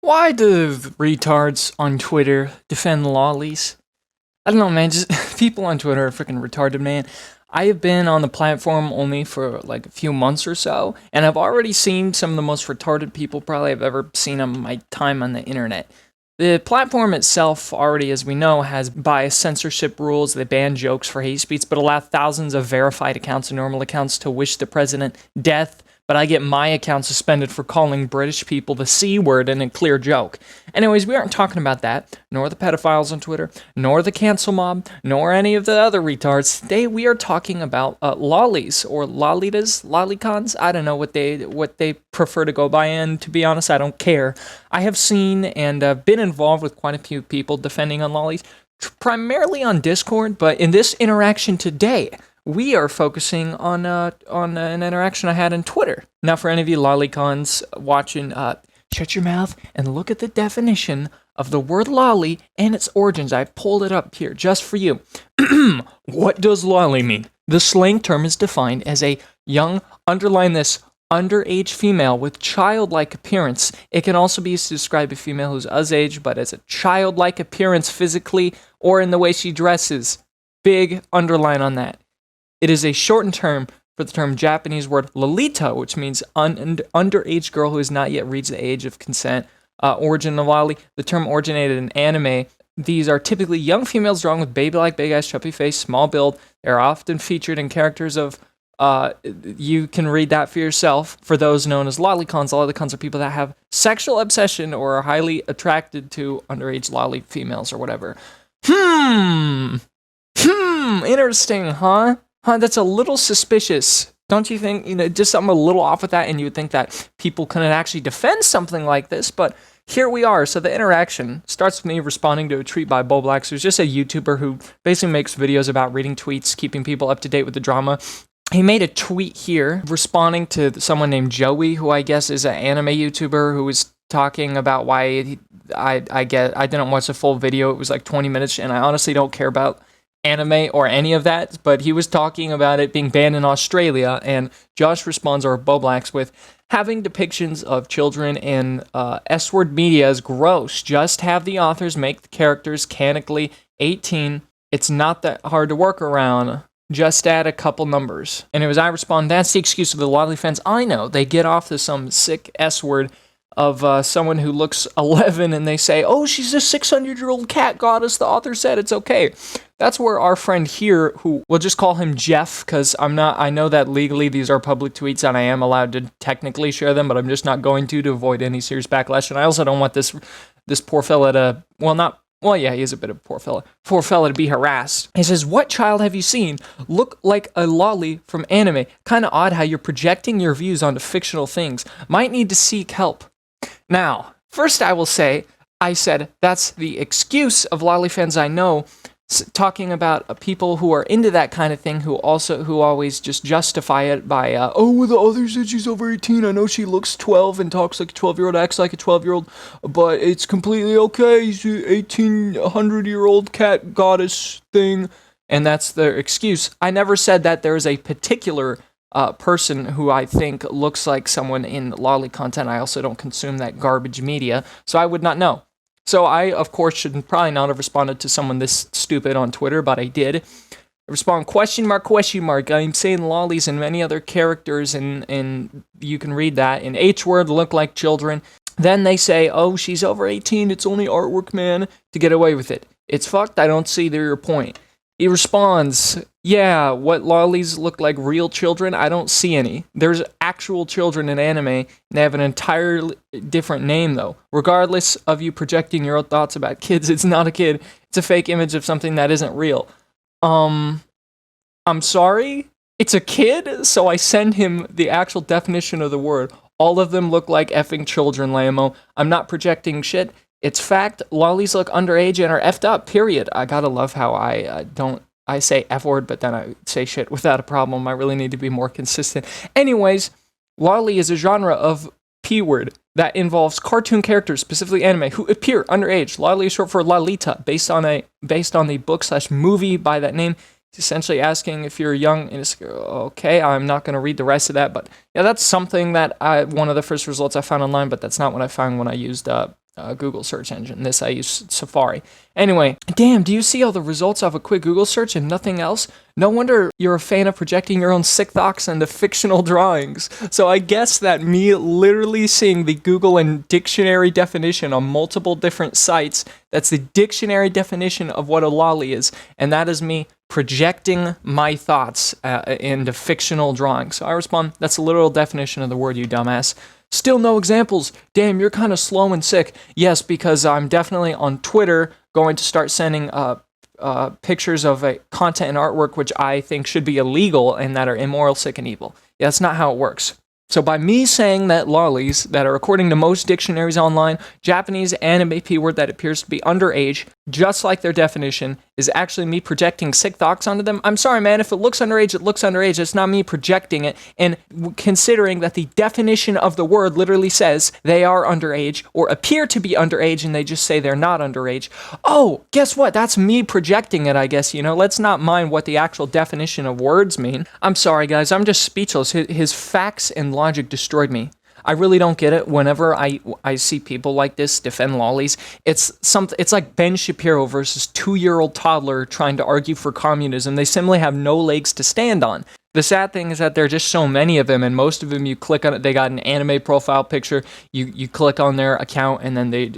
Why do retards on Twitter defend lolis? I don't know, man. Just people on Twitter are freaking retarded, man. I have been on the platform only for like a few months or so, and I've already seen some of the most retarded people probably I've ever seen on my time on the internet. The platform itself already, as we know, has bias censorship rules. They ban jokes for hate speech, but allow thousands of verified accounts and normal accounts to wish the president death. But I get my account suspended for calling British people the C word in a clear joke. Anyways, we aren't talking about that, nor the pedophiles on Twitter, nor the cancel mob, nor any of the other retards. Today we are talking about lolis or lolitas, lolicons. I don't know what they prefer to go by, and to be honest, I don't care. I have seen and been involved with quite a few people defending on lolis, primarily on Discord, but in this interaction today, we are focusing on an interaction I had on Twitter. Now, for any of you lolicons watching, shut your mouth and look at the definition of the word lolly and its origins. I pulled it up here just for you. What does lolly mean? The slang term is defined as a young, underline this, underage female with childlike appearance. It can also be used to describe a female who's age, but as a childlike appearance physically or in the way she dresses. Big underline on that. It is a shortened term for the term Japanese word lolita, which means underage girl who has not yet reached the age of consent. Origin of lolly, the term originated in anime. These are typically young females drawn with baby-like big eyes, chubby face, small build. They are often featured in characters of, you can read that for yourself. For those known as lolicons, lolicons are people that have sexual obsession or are highly attracted to underage lolly females or whatever. Interesting, huh? That's a little suspicious. Don't you think, just something a little off with that, and you would think that people couldn't actually defend something like this, but here we are. So the interaction starts with me responding to a tweet by Boblax, who's just a YouTuber who basically makes videos about reading tweets, keeping people up to date with the drama. He made a tweet here responding to someone named Joey, who I guess is an anime YouTuber who was talking about why I didn't watch the full video. It was like 20 minutes, and I honestly don't care about anime or any of that, but he was talking about it being banned in Australia, and Josh responds, or Boblax, with having depictions of children in S-word media is gross. Just have the authors make the characters canonically 18. It's not that hard to work around. Just add a couple numbers. Anyways, I respond, that's the excuse of the lolly fans. I know, they get off to some sick S-word of someone who looks 11, and they say, oh, she's a 600-year-old cat goddess, the author said it's okay. That's where our friend here, who we'll just call him Jeff, because I know that legally these are public tweets and I am allowed to technically share them, but I'm just not going to avoid any serious backlash. And I also don't want this poor fella to, he is a bit of a poor fella to be harassed. He says, what child have you seen look like a lolly from anime? Kind of odd how you're projecting your views onto fictional things. Might need to seek help. Now, first I will say, I said that's the excuse of lolly fans I know, talking about people who are into that kind of thing, who always just justify it by, the other said she's over 18, I know she looks 12 and talks like a 12-year-old, acts like a 12-year-old, but it's completely okay, she's an 1800-year-old cat goddess thing, and that's their excuse. I never said that there is a particular person who I think looks like someone in lolly content. I also don't consume that garbage media, so I would not know. So I, of course, should probably not have responded to someone this stupid on Twitter, but I did. Respond, question mark. I'm saying lollies and many other characters, and you can read that, in H-word look like children. Then they say, oh, she's over 18, it's only artwork, man, to get away with it. It's fucked, I don't see your point. He responds, yeah, what lollies look like real children? I don't see any. There's actual children in anime, and they have an entirely different name, though. Regardless of you projecting your own thoughts about kids, it's not a kid. It's a fake image of something that isn't real. I'm sorry? It's a kid? So I send him the actual definition of the word. All of them look like effing children, Lamo. I'm not projecting shit. It's fact, lollies look underage and are effed up, period. I gotta love how I say F-word, but then I say shit without a problem. I really need to be more consistent. Anyways, lolly is a genre of P-word that involves cartoon characters, specifically anime, who appear underage. Lolly is short for Lolita, based on the book/movie by that name. He's essentially asking if you're young, and it's okay, I'm not going to read the rest of that, but yeah, that's something that one of the first results I found online, but that's not what I found when I used Google search engine. This I use Safari. Anyway, damn, do you see all the results of a quick Google search and nothing else? No wonder you're a fan of projecting your own sick thoughts into fictional drawings. So I guess that me literally seeing the Google and dictionary definition on multiple different sites, that's the dictionary definition of what a lolly is, and that is me projecting my thoughts into fictional drawings. So I respond, that's a literal definition of the word, you dumbass. Still no examples. Damn, you're kind of slow and sick. Yes, because I'm definitely on Twitter going to start sending pictures of content and artwork which I think should be illegal and that are immoral, sick, and evil. Yeah, that's not how it works. So by me saying that lollies, that are according to most dictionaries online, Japanese anime p-word that appears to be underage, just like their definition, is actually me projecting sick thoughts onto them. I'm sorry, man, if it looks underage, it looks underage. It's not me projecting it. And considering that the definition of the word literally says they are underage or appear to be underage and they just say they're not underage. Oh, guess what? That's me projecting it, I guess, you know. Let's not mind what the actual definition of words mean. I'm sorry, guys. I'm just speechless. His facts and logic destroyed me. I really don't get it. Whenever I see people like this defend lollies, it's like Ben Shapiro versus 2-year-old toddler trying to argue for communism. They simply have no legs to stand on. The sad thing is that there are just so many of them, and most of them you click on it, they got an anime profile picture, you click on their account, and then they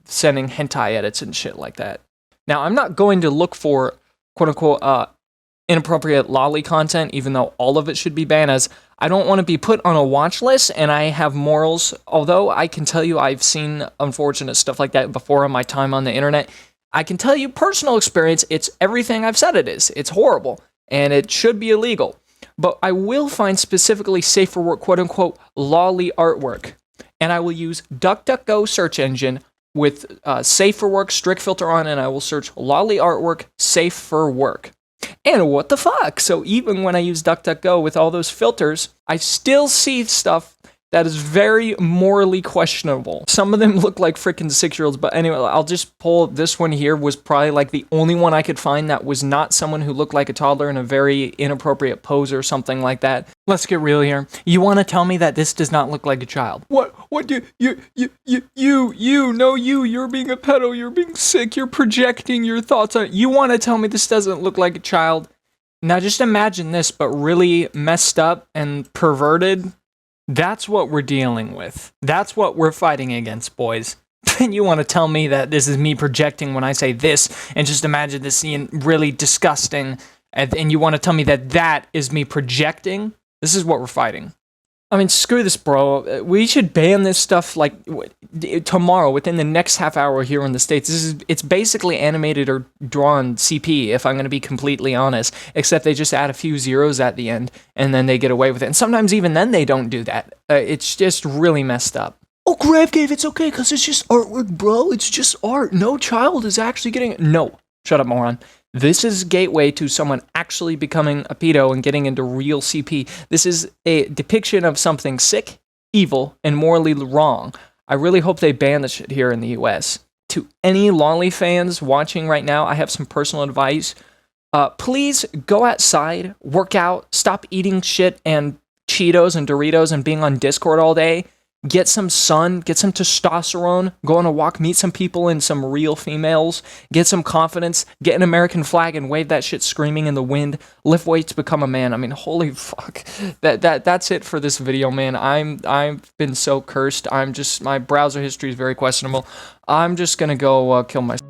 sending hentai edits and shit like that. Now, I'm not going to look for quote-unquote inappropriate lolly content, even though all of it should be banned, as I don't want to be put on a watch list, and I have morals. Although I can tell you I've seen unfortunate stuff like that before in my time on the internet, I can tell you personal experience, it's everything I've said it is. It's horrible, and it should be illegal. But I will find specifically safe for work, quote-unquote, lolly artwork, and I will use DuckDuckGo search engine with safe for work, strict filter on, and I will search lolly artwork, safe for work. And what the fuck? So even when I use DuckDuckGo with all those filters, I still see stuff that is very morally questionable. Some of them look like freaking 6-year-olds, but anyway, I'll just pull this one here was probably like the only one I could find that was not someone who looked like a toddler in a very inappropriate pose or something like that. Let's get real here. You want to tell me that this does not look like a child? What do you're being a pedo, you're being sick, you're projecting your thoughts on it. You want to tell me this doesn't look like a child? Now just imagine this, but really messed up and perverted. That's what we're dealing with. That's what we're fighting against, boys. And you want to tell me that this is me projecting when I say this, and just imagine this scene really disgusting, and you want to tell me that that is me projecting? This is what we're fighting. I mean, screw this, bro. We should ban this stuff like tomorrow, within the next half hour here in the States. It's basically animated or drawn CP, if I'm going to be completely honest, except they just add a few zeros at the end, and then they get away with it. And sometimes even then they don't do that. It's just really messed up. Oh, Grab Cave, it's okay, because it's just artwork, bro. It's just art. No child is actually getting it. No. Shut up, moron. This is gateway to someone actually becoming a pedo and getting into real CP. This is a depiction of something sick, evil, and morally wrong. I really hope they ban this shit here in the US. To any lolly fans watching right now, I have some personal advice. Please go outside, work out, stop eating shit and Cheetos and Doritos and being on Discord all day. Get some sun, get some testosterone, go on a walk, meet some people and some real females, get some confidence, get an American flag and wave that shit screaming in the wind, lift weights, become a man. I mean, holy fuck. That's it for this video, man. I've been so cursed. My browser history is very questionable. I'm just gonna go kill myself.